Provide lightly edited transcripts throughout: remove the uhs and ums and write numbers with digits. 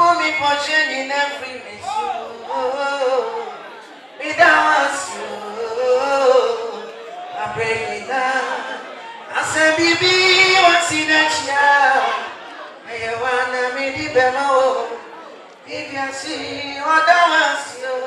me portion in every mission. Without you, I break it down. I say, baby, what's in that chair? I wanna meet the demo. If you see what I want you,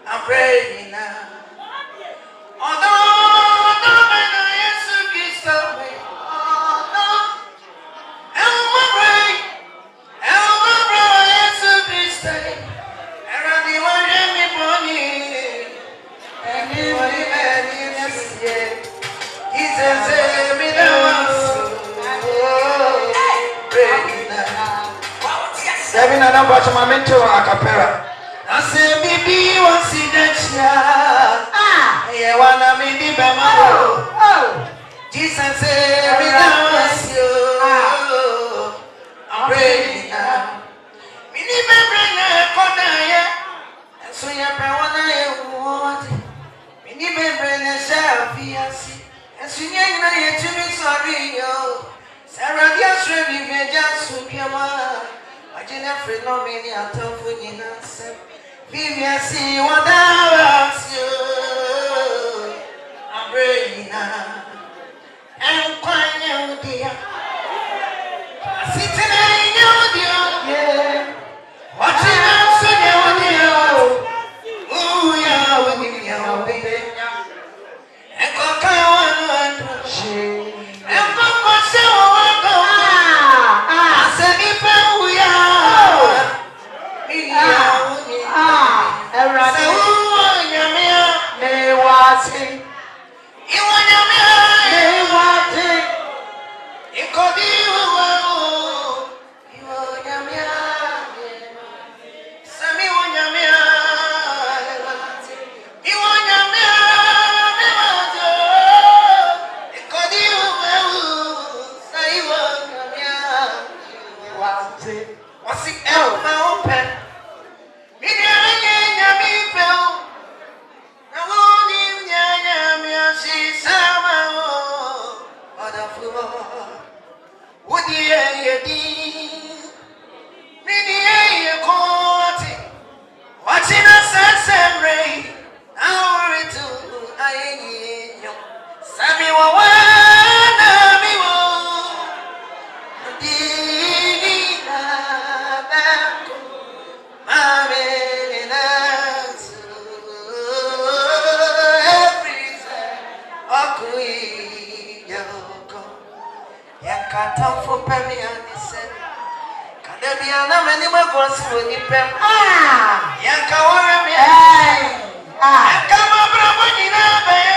I'm praying now. Although I know Jesus Christ, Seven and I'm watching my mentor a cappella. I say, baby, what's in that chair? I wanna meet the Bama. Jesus said, we don't you. I'm praying now. We need to bring a corner. So you're want. We need to bring a selfie. And so you're to be sorry, yo. Sarah, just ready, we just took your mother. I didn't feel no many at all for you. Vivian, see what I was you. I'm praying now. I'm quite new, dear. Sitting in your dear, yeah. Watching us in your dear. Oh, yeah, with your baby. And Coca, and she. And Coca, so I said, if we are. What's it else open? Watching us and rain, I worry too. I ain't you. Sammy, for Penny and said, can there be an animal goes when you pay? Yanka, come on, bravo, you know, baby.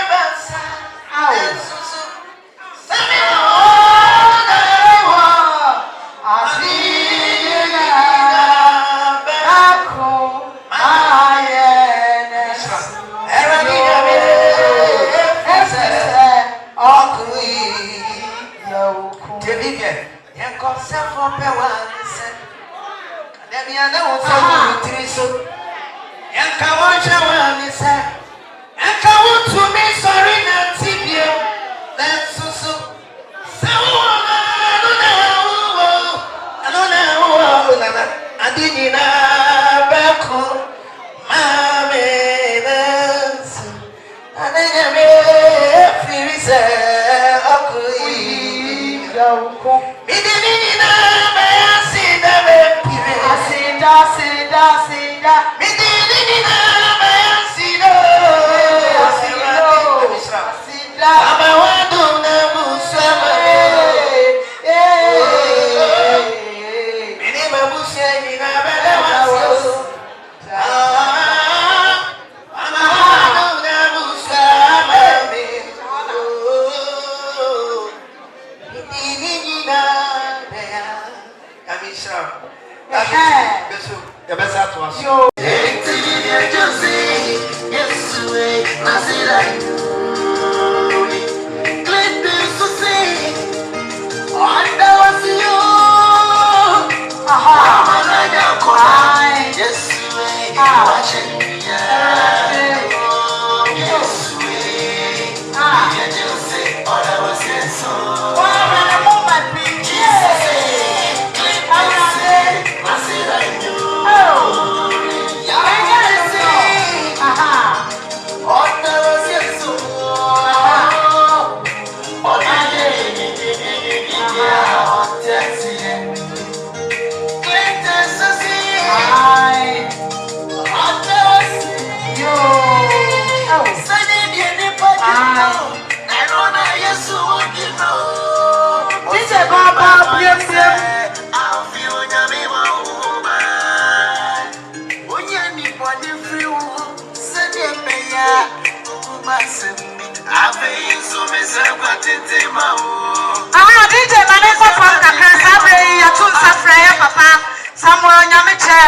DJ Maneko Papa Sabre, Yatun Safra, Papa, Samuel Nyamiche,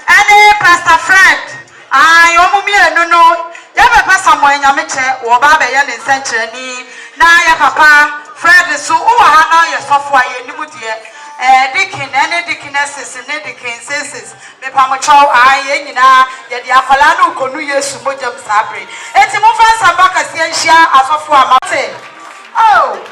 any Pastor Fred. No. Yaba Samuel Nyamiche, or Baba Yan in Century, Naya Papa, Fred, so Hana, your software, Nimudia, Dickin, any Dickinesses, and Dickin says, the Pamacho, Yena, Yafalano, Konuya Sumojam Sabre. It's a movement Sabaka Sientia as of Mate. Oh.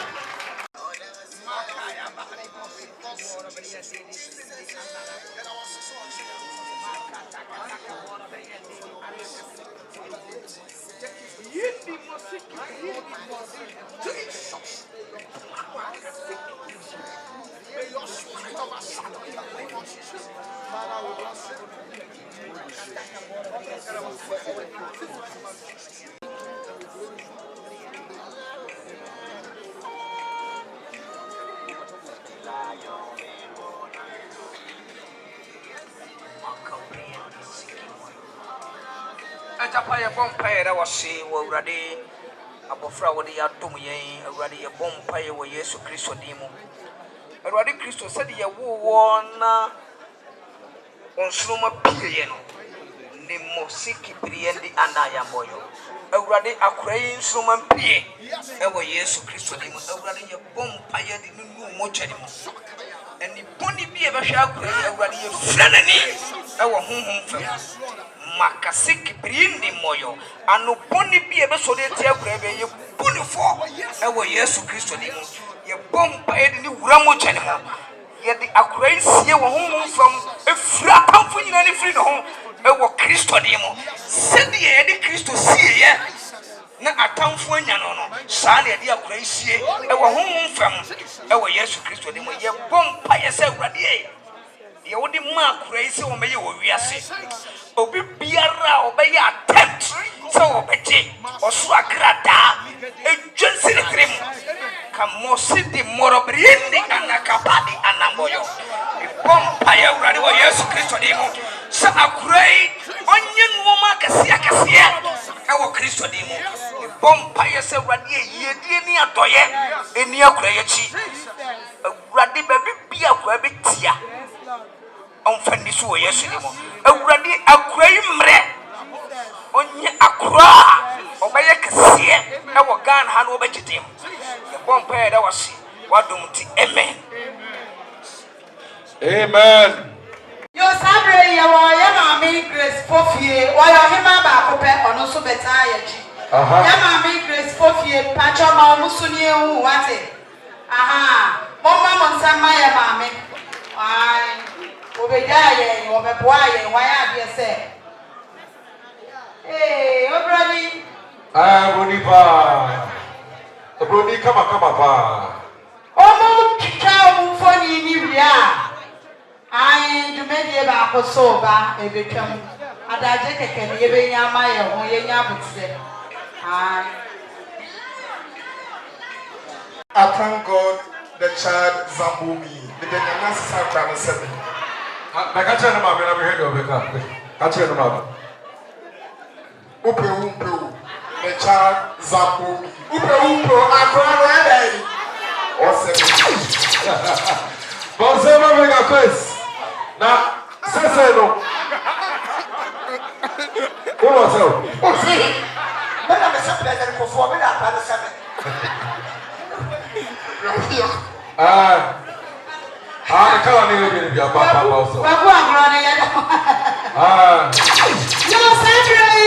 Atapaya Bompire, I was see already. Abofra wodi adom yen awurade ye bompaye wo Yesu Kristo dimo awurade Kristo sedi ye wo na onsuruma pie no ne mosiki priendi anaya moyo awurade akrai nsuruma pie ewo Yesu Kristo dimo awurade ye bompaye di nunu mo chani mo eni boni bi e behwe akrai awurade ye franani ewo honhom fam makasiki priendi moyo anu boni bi e be so de tie akrai be ye boni fo ewo Yesu Kristo dimo ye bompaye di ni wura mo chani mo ye di akrai sie wo honhom fam efura pamfo nyina ni firi no ho ewo Kristo dimo sedi ye di Kristo sie ye na atamfo anya no saa na di akrai sie ewo honhom fam ewo Yesu Kristo dimo ye bompaye se awurade ye wodi ma akrai se wo meye wo wiase obi biara obeye attempt so obeje oso agrada ejensi ne trim kamosi di morobrindi anakapadi anamoyo bompaye awurade wo Yesu Kristo dimo sa akrai onye nwoma kase ewo Kristo dimo bompaye se awurade yedie ni adoye eni akrai achi awurade babi bia akrai betia onfani so wo Yesu dimo awurade akrai mre onye akra obeye kase ewo gan ha no obegidim ye bompaye da wasi wadumti amen amen. Yo Sabre ya wa ya Mami Grace Fofie wa ya hima ba ko pe ono so beta ya ji ya Mami Grace Fofie pacho ma ono so ni ehu wate mo nsama ya Mami ai obeja ye obeboa ye wa ya bia se obrani Obroni kama pa omo twa omo foni ni bia ai dumedie ba ko so ba ebetwam adaje keke ne yebe nya ma ye ho ye nya butse ai I thank God the child Zambumi the Nyanasa Sakra 7 na ka chere ma be na be head obeka ka chere no ma Upe the child Zambumi Upe akora dai o se Bonse ma mega quiz na sese no Uno so o si bana me se pleasure ko fo me da pa se me kala ni le bi pa so wa ku agro ne ya